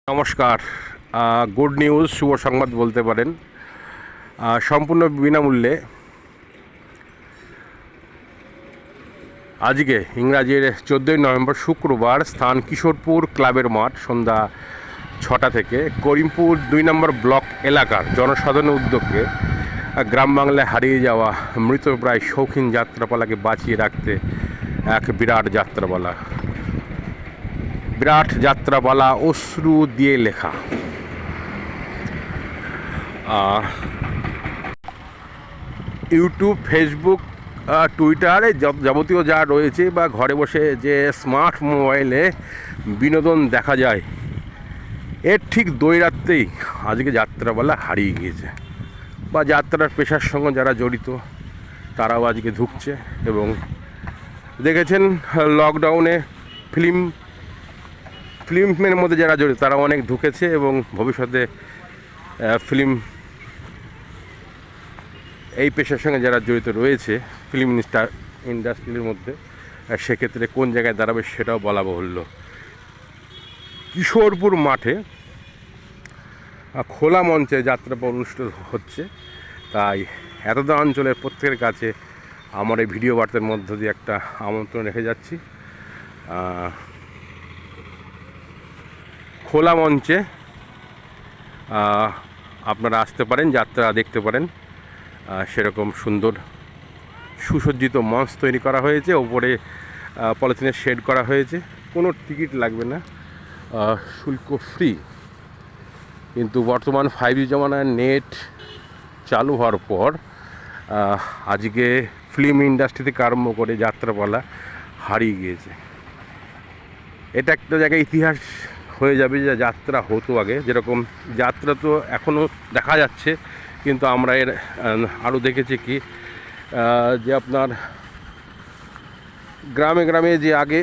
নমস্কার। Good news, শুভ সংবাদ বলতে পারেন। সম্পূর্ণ বিনামূল্যে আজকে ইংরাজির 14ই নভেম্বর শুক্রবার স্থান কিশোরপুর ক্লাবের মাঠ সন্ধ্যা 6টা থেকে করিমপুর 2 নম্বর ব্লক এলাকার জনসাধারণের উদ্যোগে গ্রাম বাংলায় হারিয়ে যাওয়া মৃতপ্রায় শৌখিন যাত্রাপালাকে বাঁচিয়ে রাখতে এক বিরাট যাত্রাপালা অশ্রু দিয়ে লেখা। ইউটিউব, ফেসবুক, টুইটারে যাবতীয় যা রয়েছে বা ঘরে বসে যে স্মার্ট মোবাইলে বিনোদন দেখা যায়, এর ঠিক দৈরাত্রেই আজকে যাত্রাপালা হারিয়ে গিয়েছে। বা যাত্রার পেশার সঙ্গে যারা জড়িত তারাও আজকে ঢুকছে। এবং দেখেছেন লকডাউনে ফিল্মের মধ্যে যারা জড়িত তারা অনেক ঢুকেছে এবং ভবিষ্যতে ফিল্ম এই পেশার সঙ্গে যারা জড়িত রয়েছে ফিল্ম ইন্ডাস্ট্রির মধ্যে, সেক্ষেত্রে কোন জায়গায় দাঁড়াবে সেটাও বলা বাহুল্য। কিশোরপুর মাঠে খোলা মঞ্চে যাত্রাপালা অনুষ্ঠিত হচ্ছে, তাই এতদা অঞ্চলের প্রত্যেকের কাছে আমার এই ভিডিও বার্তার মধ্য দিয়ে একটা আমন্ত্রণ রেখে যাচ্ছি। খোলা মঞ্চে আপনারা আসতে পারেন, যাত্রা দেখতে পারেন। সেরকম সুন্দর সুসজ্জিত মঞ্চ তৈরি করা হয়েছে, ওপরে পলিথিনের শেড করা হয়েছে। কোনো টিকিট লাগবে না, শুল্ক ফ্রি। কিন্তু বর্তমান 5G জমানায় নেট চালু হওয়ার পর আজকে ফিল্ম ইন্ডাস্ট্রি থেকে আরম্ভ করে যাত্রাপালা হারিয়ে গিয়েছে। এটা একটা জায়গায় ইতিহাস হয়ে যাবে যে যাত্রা হতো আগে। যেরকম যাত্রা তো এখনও দেখা যাচ্ছে, কিন্তু আমরা এর আরও দেখেছি কি যে আপনার গ্রামে গ্রামে যে আগে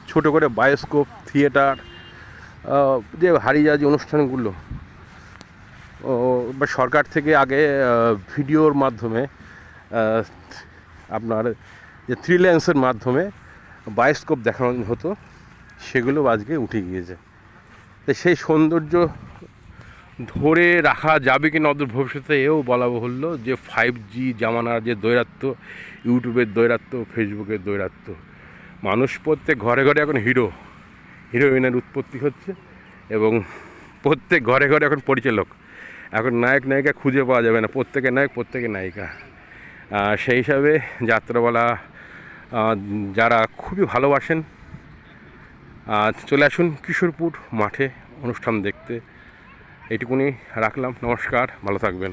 ছোট করে বায়োস্কোপ, থিয়েটার, যে হারিয়ে যাওয়া যে অনুষ্ঠানগুলো বা সরকার থেকে আগে ভিডিওর মাধ্যমে আপনার যে 3 লেন্সের মাধ্যমে বায়োস্কোপ দেখানো হতো, সেগুলো আজকে উঠে গিয়েছে। তো সেই সৌন্দর্য ধরে রাখা যাবে কি না অদূর ভবিষ্যতে এও বলা বাহুল্য। যে 5G জামানার যে দৈরাত্য, ইউটিউবের দৈরাত্য, ফেসবুকের দৈরাত্য, মানুষ প্রত্যেক ঘরে ঘরে এখন হিরোইনের উৎপত্তি হচ্ছে এবং প্রত্যেক ঘরে ঘরে এখন পরিচালক। এখন নায়ক নায়িকা খুঁজে পাওয়া যাবে না, প্রত্যেকে নায়ক, প্রত্যেকে নায়িকা। সেই হিসাবে যাত্রাপালা যারা খুবই ভালোবাসেন চলে আসুন কিশোরপুর মাঠে অনুষ্ঠান দেখতে। এইটুকুনি রাখলাম। নমস্কার, ভালো থাকবেন।